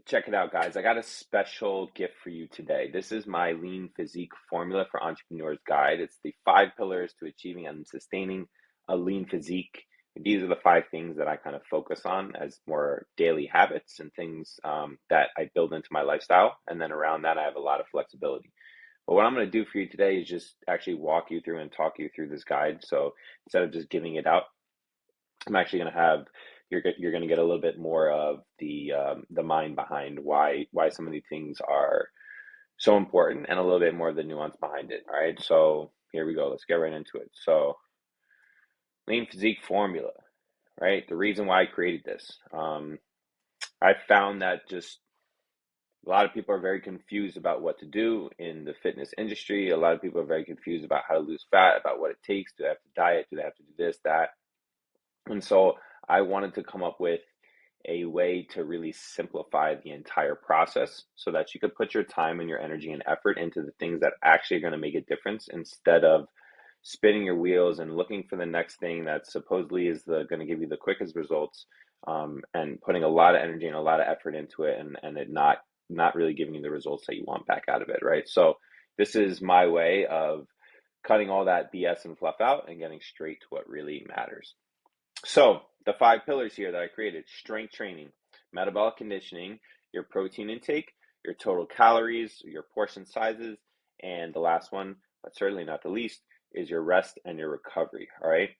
Check it out, guys. I got a special gift for you today. This is my Lean Physique Formula for Entrepreneurs Guide. It's the 5 pillars to achieving and sustaining a lean physique. These are the 5 things that I kind of focus on as more daily habits and things that I build into my lifestyle. And then around that, I have a lot of flexibility. But what I'm going to do for you today is just actually walk you through and talk you through this guide. So instead of just giving it out, I'm actually going to have you're going to get a little bit more of the mind behind why some of these things are so important and a little bit more of the nuance behind it. All right, so here we go. Let's get right into it. So lean physique formula, right? The reason why I created this, I found that just a lot of people are very confused about what to do in the fitness industry. A lot of people are very confused about how to lose fat, about what it takes. Do they have to diet? Do they have to do this, that? And so I wanted to come up with a way to really simplify the entire process so that you could put your time and your energy and effort into the things that actually are going to make a difference instead of spinning your wheels and looking for the next thing that supposedly is going to give you the quickest results, and putting a lot of energy and a lot of effort into it, and it not really giving you the results that you want back out of it, right? So this is my way of cutting all that BS and fluff out and getting straight to what really matters. So the 5 pillars here that I created: strength training, metabolic conditioning, your protein intake, your total calories, your portion sizes, and the last one, but certainly not the least, is your rest and your recovery. All right.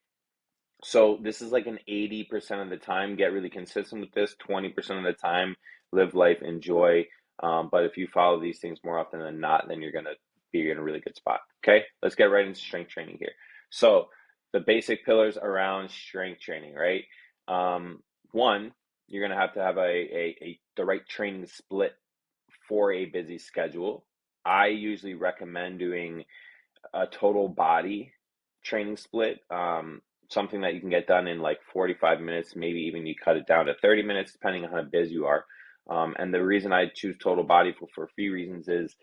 So this is like an 80% of the time, get really consistent with this. 20% of the time, live life, enjoy. But if you follow these things more often than not, then you're going to be in a really good spot. Okay. Let's get right into strength training here. So the basic pillars around strength training, right? One, you're going to have the right training split for a busy schedule. I usually recommend doing a total body training split, something that you can get done in like 45 minutes, maybe even you cut it down to 30 minutes, depending on how busy you are. And the reason I choose total body for a few reasons is,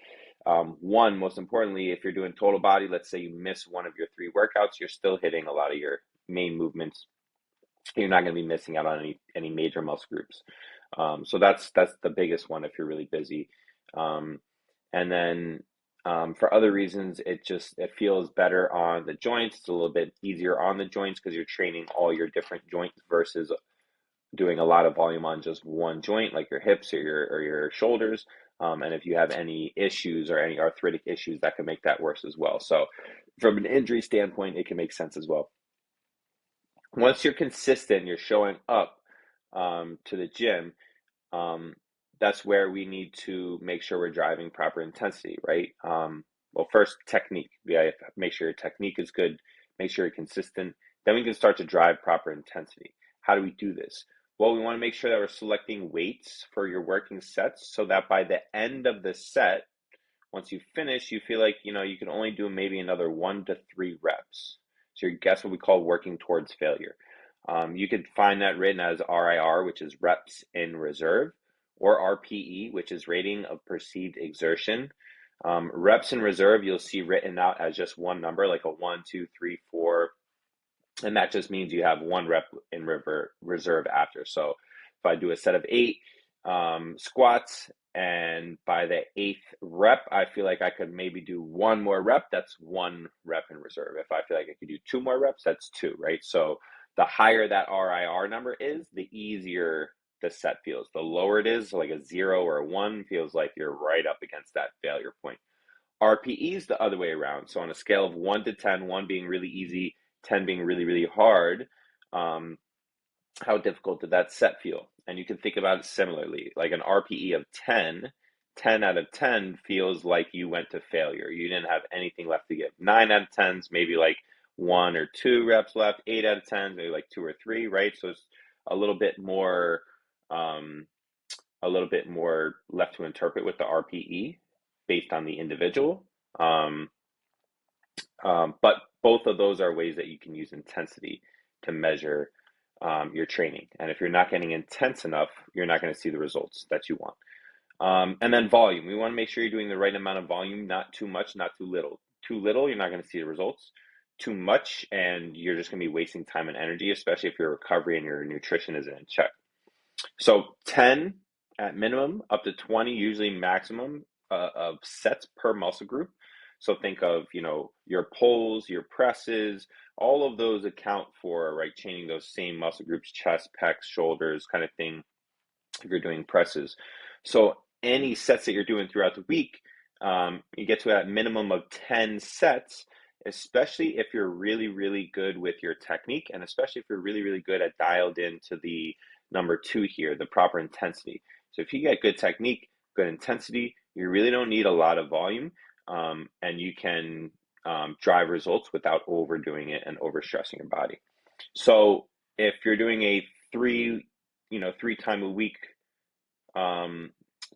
one, most importantly, if you're doing total body, let's say you miss one of your 3 workouts, you're still hitting a lot of your main movements. You're not going to be missing out on any major muscle groups. So that's the biggest one if you're really busy. And then for other reasons, it feels better on the joints. It's a little bit easier on the joints because you're training all your different joints versus doing a lot of volume on just one joint, like your hips or your shoulders. And if you have any issues or any arthritic issues, that can make that worse as well. So from an injury standpoint, it can make sense as well. Once you're consistent, you're showing up to the gym, that's where we need to make sure we're driving proper intensity, right? Well, first, technique. We have to make sure your technique is good, make sure you're consistent. Then we can start to drive proper intensity. How do we do this? Well, we want to make sure that we're selecting weights for your working sets so that by the end of the set, once you finish, you feel like, you can only do maybe another 1 to 3 reps. So that's what we call working towards failure. You could find that written as RIR, which is reps in reserve, or RPE, which is rating of perceived exertion. Reps in reserve, you'll see written out as just one number, like a 1, 2, 3, 4. And that just means you have 1 rep in reserve after. So if I do a set of 8 squats, and by the 8th rep, I feel like I could maybe do 1 more rep, that's 1 rep in reserve. If I feel like I could do 2 more reps, that's 2, right? So the higher that RIR number is, the easier the set feels. The lower it is, like a 0 or a 1, feels like you're right up against that failure point. RPE is the other way around. So on a scale of 1 to 10, 1 being really easy, 10 being really, really hard, how difficult did that set feel? And you can think about it similarly, like an RPE of 10, 10 out of 10 feels like you went to failure. You didn't have anything left to give. 9 out of 10s, maybe like 1 or 2 reps left. 8 out of 10, maybe like 2 or 3, right? So it's a little bit more left to interpret with the RPE based on the individual. But both of those are ways that you can use intensity to measure your training. And if you're not getting intense enough, you're not going to see the results that you want. And then volume. We want to make sure you're doing the right amount of volume, not too much, not too little. Too little, you're not going to see the results. Too much, and you're just going to be wasting time and energy, especially if your recovery and your nutrition isn't in check. So 10 at minimum up to 20, usually maximum of sets per muscle group. So think of, your pulls, your presses, all of those account for, right, chaining those same muscle groups, chest, pecs, shoulders, kind of thing, if you're doing presses. So any sets that you're doing throughout the week, you get to a minimum of 10 sets, especially if you're really, really good with your technique, and especially if you're really, really good at dialed into the number two here, the proper intensity. So if you get good technique, good intensity, you really don't need a lot of volume, and you can drive results without overdoing it and overstressing your body. So if you're doing a three time a week um,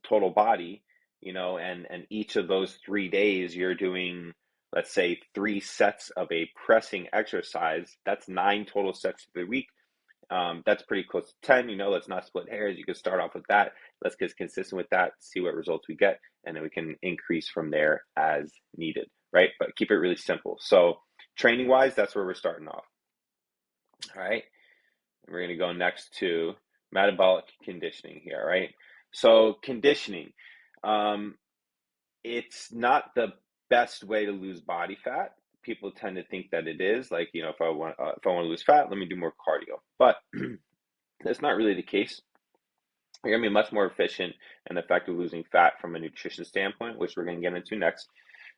total body, and each of those 3 days you're doing, let's say, 3 sets of a pressing exercise, that's 9 total sets for the week. That's pretty close to 10. Let's not split hairs. You can start off with that. Let's get consistent with that, see what results we get, and then we can increase from there as needed, right? But keep it really simple. So training wise, that's where we're starting off. All right. We're going to go next to metabolic conditioning here, right? So conditioning, um, it's not the best way to lose body fat. People tend to think that it is. Like, if I want to lose fat, let me do more cardio. But that's not really the case. You're going to be much more efficient and effective losing fat from a nutrition standpoint, which we're going to get into next.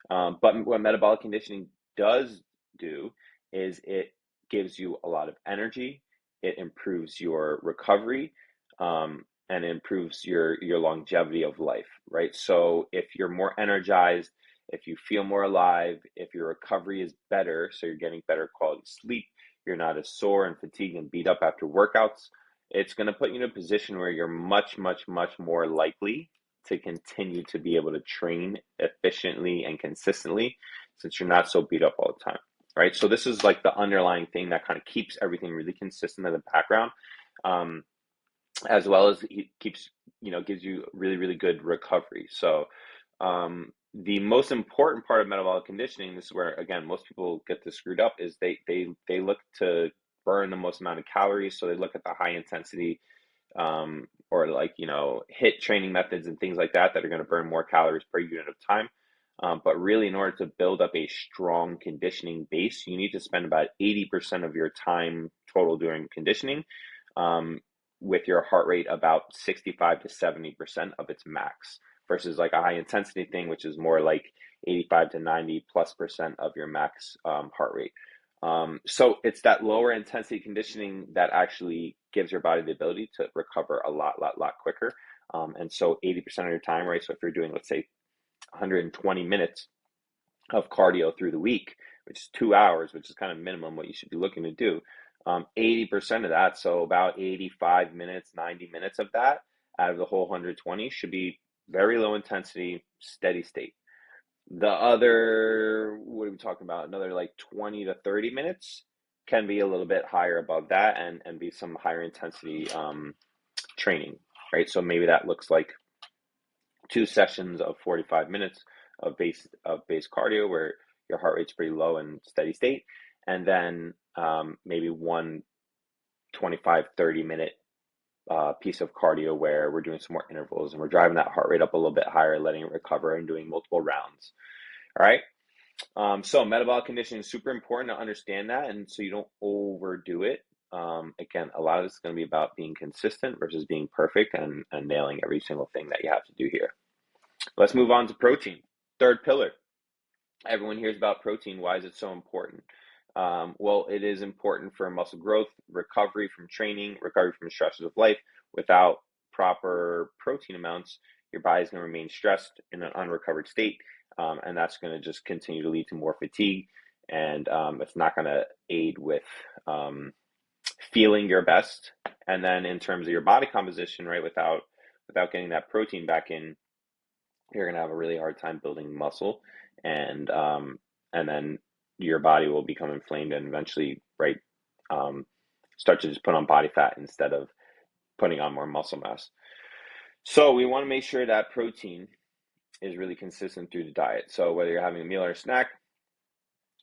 But what metabolic conditioning does do is it gives you a lot of energy. It improves your recovery, and it improves your longevity of life, right? So if you're more energized, if you feel more alive, if your recovery is better, so you're getting better quality sleep, you're not as sore and fatigued and beat up after workouts, it's going to put you in a position where you're much, much, much more likely to continue to be able to train efficiently and consistently, since you're not so beat up all the time, right? So this is like the underlying thing that kind of keeps everything really consistent in the background, um, as well as it keeps, gives you really, really good recovery. So the most important part of metabolic conditioning, this is where, again, most people get this screwed up, is they look to burn the most amount of calories. So they look at the high intensity, or like, hit training methods and things like that are going to burn more calories per unit of time. But really, in order to build up a strong conditioning base, you need to spend about 80% of your time total doing conditioning, um, with your heart rate about 65 to 70% of its max, versus like a high intensity thing, which is more like 85 to 90+% of your max heart rate. So it's that lower intensity conditioning that actually gives your body the ability to recover a lot quicker. And so 80% of your time, right? So if you're doing, let's say, 120 minutes of cardio through the week, which is 2 hours, which is kind of minimum what you should be looking to do. 80% of that, so about 85 minutes, 90 minutes of that out of the whole 120 should be very low intensity, steady state. The other, what are we talking about? Another like 20 to 30 minutes can be a little bit higher above that, and be some higher intensity training, right? So maybe that looks like 2 sessions of 45 minutes of base cardio where your heart rate's pretty low and steady state, and then maybe one 25-30 minute piece of cardio where we're doing some more intervals and we're driving that heart rate up a little bit higher, letting it recover and doing multiple rounds. All right. So metabolic conditioning is super important to understand that, and so you don't overdo it. Again, a lot of this is going to be about being consistent versus being perfect, and nailing every single thing that you have to do here. Let's move on to protein. Third pillar. Everyone hears about protein. Why is it so important? Well, it is important for muscle growth, recovery from training, recovery from stresses of life. Without proper protein amounts, your body's going to remain stressed in an unrecovered state, and that's going to just continue to lead to more fatigue, and it's not going to aid with feeling your best. And then in terms of your body composition, right, without getting that protein back in, you're going to have a really hard time building muscle, and then your body will become inflamed and eventually, right, start to just put on body fat instead of putting on more muscle mass. So we want to make sure that protein is really consistent through the diet. So whether you're having a meal or a snack,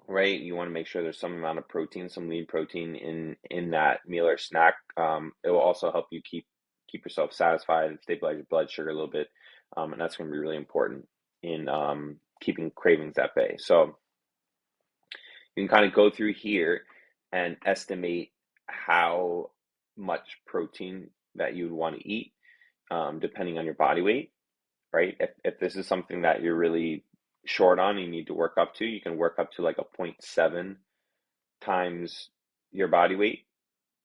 right, you want to make sure there's some amount of protein, some lean protein in that meal or snack. It will also help you keep keep yourself satisfied, stabilize your blood sugar a little bit, and that's going to be really important in keeping cravings at bay. So you can kind of go through here and estimate how much protein that you would want to eat, depending on your body weight, right? If this is something that you're really short on, you need to work up to, you can work up to like a zero point 0.7 times your body weight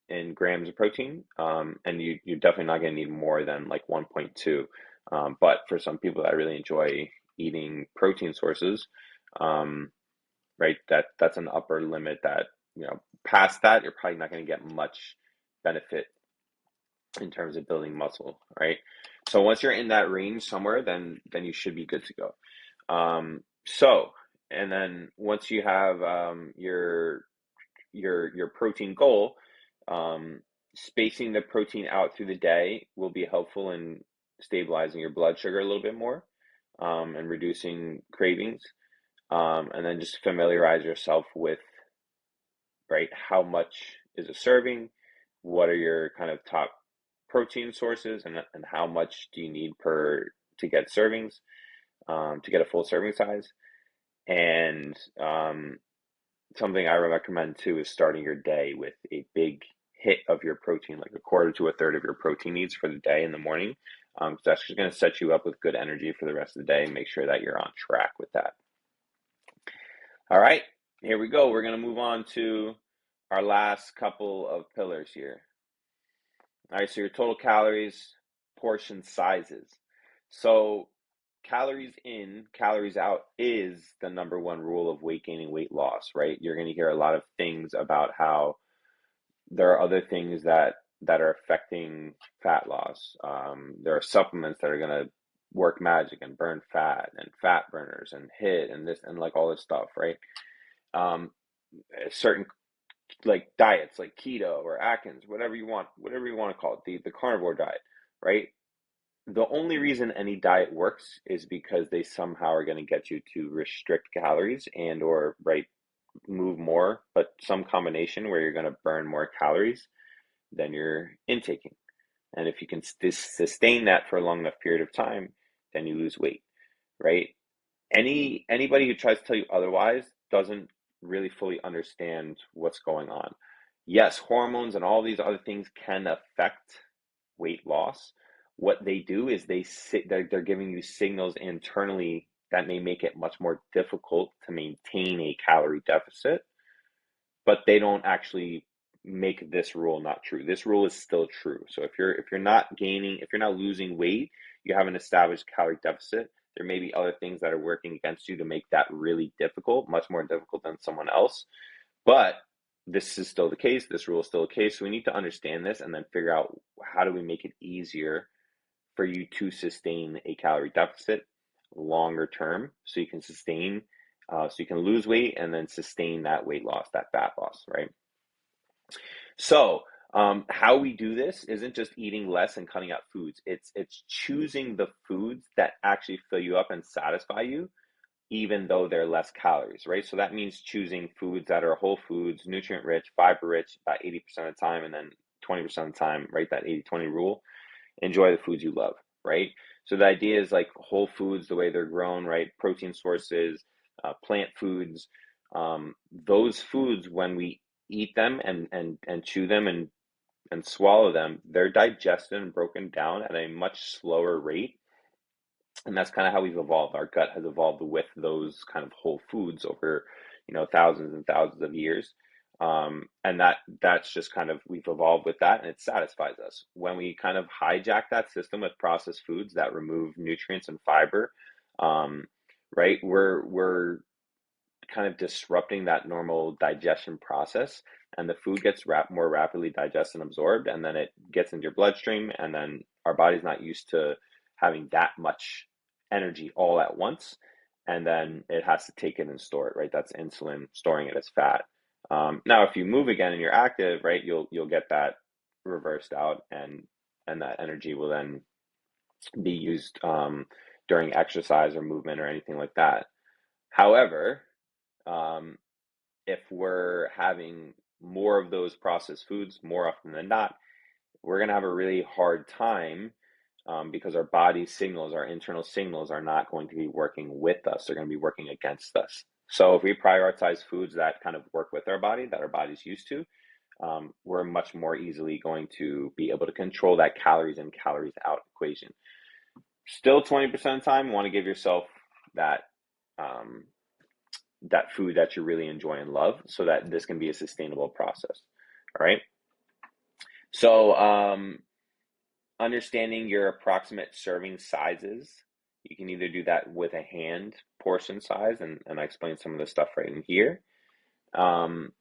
in grams of protein. And you're definitely not going to need more than like 1.2. But for some people that really enjoy eating protein sources, um, right, that's an upper limit that, past that, you're probably not going to get much benefit in terms of building muscle, right? So once you're in that range somewhere, then you should be good to go. So, and then once you have your protein goal, spacing the protein out through the day will be helpful in stabilizing your blood sugar a little bit more, and reducing cravings. And then just familiarize yourself with, right, how much is a serving, what are your kind of top protein sources, and how much do you need to get servings, to get a full serving size. And something I recommend too is starting your day with a big hit of your protein, like a quarter to a third of your protein needs for the day in the morning. So that's just going to set you up with good energy for the rest of the day and make sure that you're on track with that. All right, here we go. We're going to move on to our last couple of pillars here. All right, so your total calories, portion sizes. So calories in, calories out is the number one rule of weight gaining, weight loss, right? You're going to hear a lot of things about how there are other things that are affecting fat loss. There are supplements that are going to work magic and burn fat, and fat burners and HIIT and this and like all this stuff, right? Um, certain like diets like keto or Atkins, whatever you want to call it, the carnivore diet, right? The only reason any diet works is because they somehow are going to get you to restrict calories and or, right, move more, but some combination where you're going to burn more calories than you're intaking. And if you can sustain that for a long enough period of time, then you lose weight, right? Anybody who tries to tell you otherwise doesn't really fully understand what's going on. Yes, hormones and all these other things can affect weight loss. What they do is they're giving you signals internally that may make it much more difficult to maintain a calorie deficit, but they don't actually make this rule not true. This rule is still true. So if you're not gaining, if you're not losing weight, you have an established calorie deficit, there may be other things that are working against you to make that really difficult, much more difficult than someone else. But this is still the case. This rule is still the case. So we need to understand this and then figure out how do we make it easier for you to sustain a calorie deficit longer term, so you can so you can lose weight and then sustain that weight loss, that fat loss, right? So, how we do this isn't just eating less and cutting out foods. It's choosing the foods that actually fill you up and satisfy you, even though they're less calories, right? So that means choosing foods that are whole foods, nutrient rich, fiber rich, about 80% of the time, and then 20% of the time, right? That 80-20 rule. Enjoy the foods you love, right? So the idea is like whole foods, the way they're grown, right? Protein sources, plant foods. Those foods, when we eat them and chew them and swallow them, they're digested and broken down at a much slower rate. And that's kind of how we've evolved. Our gut has evolved with those kind of whole foods over, thousands and thousands of years. And that's just kind of, we've evolved with that and it satisfies us. When we kind of hijack that system with processed foods that remove nutrients and fiber, right, we're kind of disrupting that normal digestion process, and the food gets more rapidly digested and absorbed, and then it gets into your bloodstream, and then our body's not used to having that much energy all at once, and then it has to take it and store it, right? That's insulin storing it as fat. Now, if you move again and you're active, right, you'll get that reversed out, and that energy will then be used during exercise or movement or anything like that. However, um, if we're having more of those processed foods more often than not, we're going to have a really hard time because our body signals, our internal signals are not going to be working with us. They're going to be working against us. So if we prioritize foods that kind of work with our body, that our body's used to, we're much more easily going to be able to control that calories in, calories out equation. Still 20% of the time, you want to give yourself that um, that food that you really enjoy and love so that this can be a sustainable process. All right. So understanding your approximate serving sizes, you can either do that with a hand portion size, and I explained some of the stuff right in here. Um,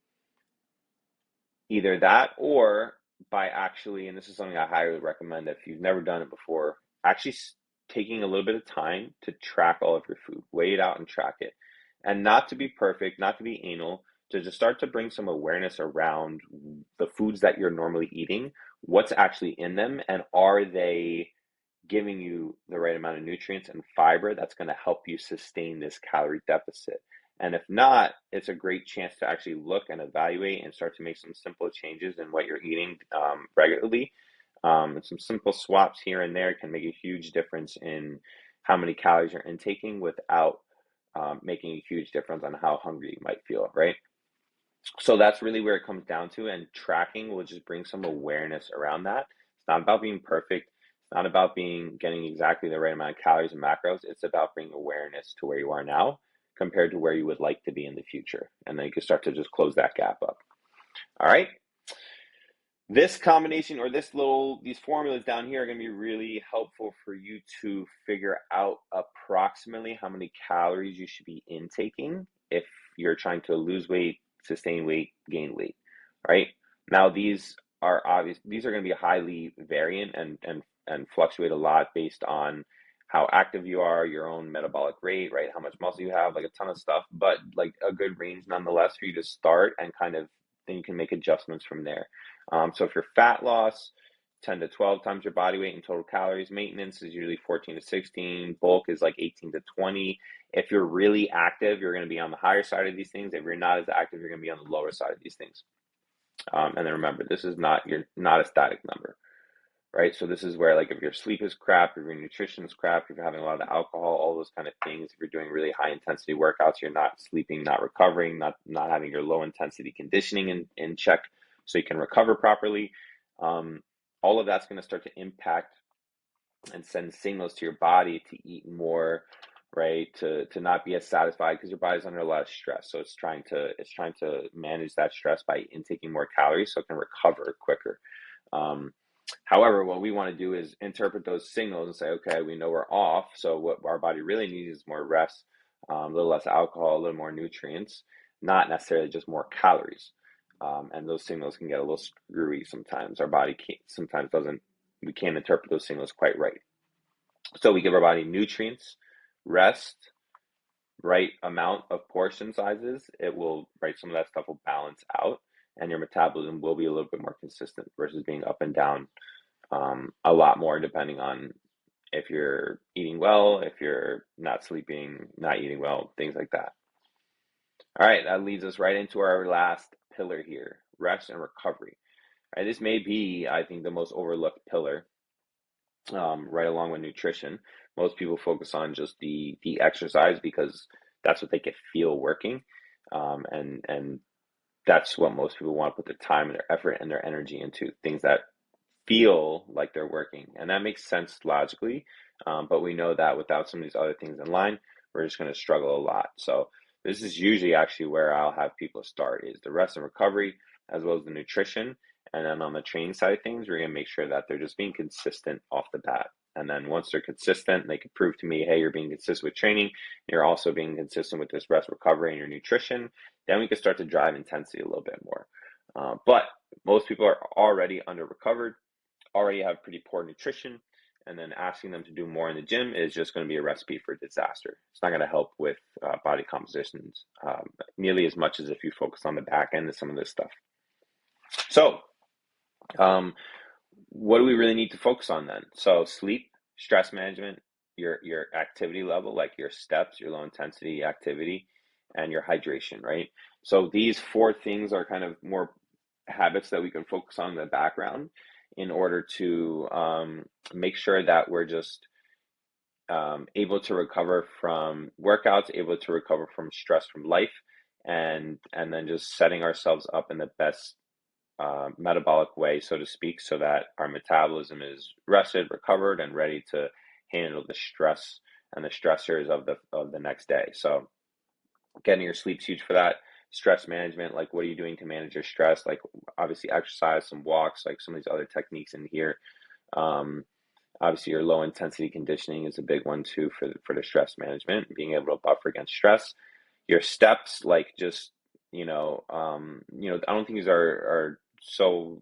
Either that or by actually, and this is something I highly recommend if you've never done it before, actually taking a little bit of time to track all of your food, weigh it out and track it. And not to be perfect, not to be anal, to just start to bring some awareness around the foods that you're normally eating, what's actually in them, and are they giving you the right amount of nutrients and fiber that's going to help you sustain this calorie deficit. And if not, it's a great chance to actually look and evaluate and start to make some simple changes in what you're eating regularly. And some simple swaps here and there can make a huge difference in how many calories you're intaking without making a huge difference on how hungry you might feel, right? So that's really where it comes down to, and tracking will just bring some awareness around that. It's not about being perfect. It's not about getting exactly the right amount of calories and macros. It's about bringing awareness to where you are now compared to where you would like to be in the future. And then you can start to just close that gap up. All right. This combination or these formulas down here are going to be really helpful for you to figure out approximately how many calories you should be intaking if you're trying to lose weight, sustain weight, gain weight, right? Now, these are obvious. These are going to be highly variant and fluctuate a lot based on how active you are, your own metabolic rate, right? How much muscle you have, like a ton of stuff, but like a good range nonetheless for you to start, and kind of then you can make adjustments from there. So if you're fat loss, 10 to 12 times your body weight in total calories. Maintenance is usually 14 to 16. Bulk is like 18 to 20. If you're really active, you're going to be on the higher side of these things. If you're not as active, you're going to be on the lower side of these things. And then remember, you're not a static number, right? So this is where, like, if your sleep is crap, if your nutrition is crap, if you're having a lot of alcohol, all those kind of things, if you're doing really high intensity workouts, you're not sleeping, not recovering, not having your low intensity conditioning in check so you can recover properly. All of that's going to start to impact and send signals to your body to eat more, right? To not be as satisfied because your body's under a lot of stress. So it's trying to manage that stress by intaking more calories so it can recover quicker. However, what we want to do is interpret those signals and say, okay, we know we're off. So what our body really needs is more rest, a little less alcohol, a little more nutrients, not necessarily just more calories. And those signals can get a little screwy sometimes. Our body sometimes doesn't, we can't interpret those signals quite right. So we give our body nutrients, rest, right amount of portion sizes. It will, right, some of that stuff will balance out, and your metabolism will be a little bit more consistent versus being up and down a lot more depending on if you're eating well, if you're not sleeping, not eating well, things like that. All right, that leads us right into our last pillar here, rest and recovery. All right, this may be, I think, the most overlooked pillar, right along with nutrition. Most people focus on just the exercise because that's what they can feel working, and that's what most people want to put their time and their effort and their energy into, things that feel like they're working. And that makes sense logically, but we know that without some of these other things in line, we're just going to struggle a lot. So this is usually actually where I'll have people start, is the rest and recovery as well as the nutrition. And then on the training side of things, we're going to make sure that they're just being consistent off the bat. And then once they're consistent, they can prove to me, hey, you're being consistent with training, you're also being consistent with this rest, recovery, and your nutrition, then we can start to drive intensity a little bit more. But most people are already under recovered, already have pretty poor nutrition, and then asking them to do more in the gym is just going to be a recipe for disaster. It's not going to help with body compositions nearly as much as if you focus on the back end of some of this stuff. So what do we really need to focus on then? So sleep, stress management, your activity level, like your steps, your low intensity activity, and your hydration, right? So these four things are kind of more habits that we can focus on in the background. in order to make sure that we're just able to recover from workouts, able to recover from stress from life, and then just setting ourselves up in the best metabolic way, so to speak, so that our metabolism is rested, recovered, and ready to handle the stress and the stressors of the next day. So getting your sleep's huge for that. Stress management, like what are you doing to manage your stress? Like obviously exercise, some walks, like some of these other techniques in here. Um, Obviously, your low intensity conditioning is a big one too for the stress management, being able to buffer against stress. Your steps, like just I don't think these are so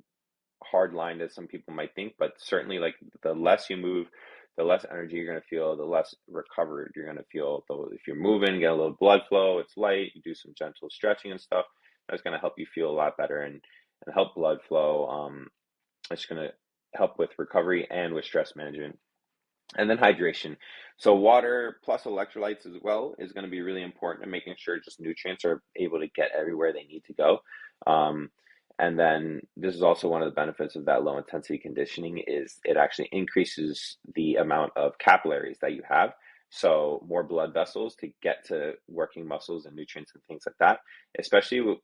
hard lined as some people might think, but certainly like the less you move, the less energy you're going to feel, the less recovered you're going to feel. Though if you're moving, get a little blood flow, it's light, you do some gentle stretching and stuff, that's going to help you feel a lot better and help blood flow. It's going to help with recovery and with stress management. And then hydration. So water plus electrolytes as well is going to be really important in making sure just nutrients are able to get everywhere they need to go. Um, and then this is also one of the benefits of that low intensity conditioning is it actually increases the amount of capillaries that you have. So more blood vessels to get to working muscles and nutrients and things like that, especially with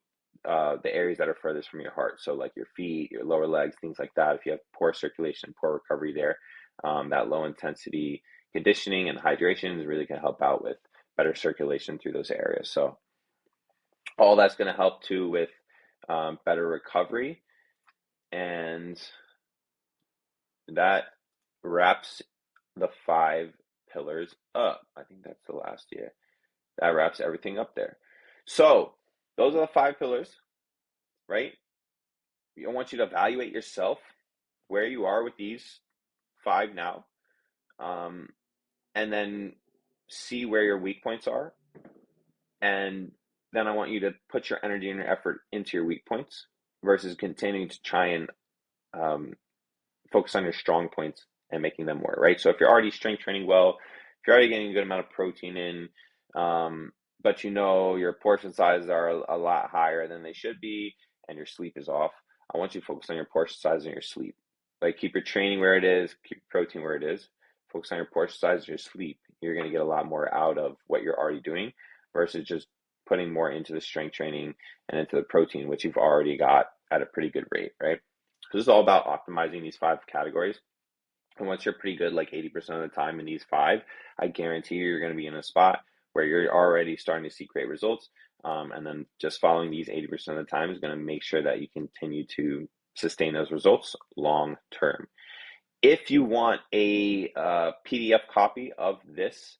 the areas that are furthest from your heart. So like your feet, your lower legs, things like that. If you have poor circulation, poor recovery there, that low intensity conditioning and hydration is really going to help out with better circulation through those areas. So all that's going to help too with better recovery, and that wraps the 5 pillars up. I think that's the last year. That wraps everything up there. So those are the 5 pillars, right? I want you to evaluate yourself where you are with these 5 now, um, and then see where your weak points are. And then I want you to put your energy and your effort into your weak points versus continuing to try and um, focus on your strong points and making them work, right? So if you're already strength training well, if you're already getting a good amount of protein in, but your portion sizes are a lot higher than they should be, and your sleep is off, I want you to focus on your portion size and your sleep. Like keep your training where it is, keep your protein where it is, focus on your portion size and your sleep. You're going to get a lot more out of what you're already doing versus just putting more into the strength training and into the protein, which you've already got at a pretty good rate, right? So this is all about optimizing these 5 categories. And once you're pretty good, like 80% of the time in these 5, I guarantee you're going to be in a spot where you're already starting to see great results. And then just following these 80% of the time is going to make sure that you continue to sustain those results long term. If you want a PDF copy of this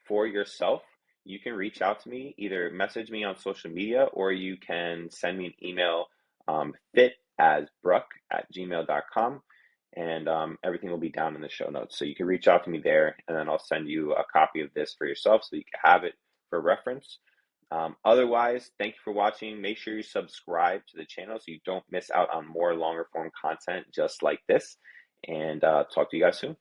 for yourself, you can reach out to me, either message me on social media or you can send me an email, fitasbruck@gmail.com, and everything will be down in the show notes. So you can reach out to me there, and then I'll send you a copy of this for yourself so you can have it for reference. Otherwise, thank you for watching. Make sure you subscribe to the channel so you don't miss out on more longer form content just like this. And talk to you guys soon.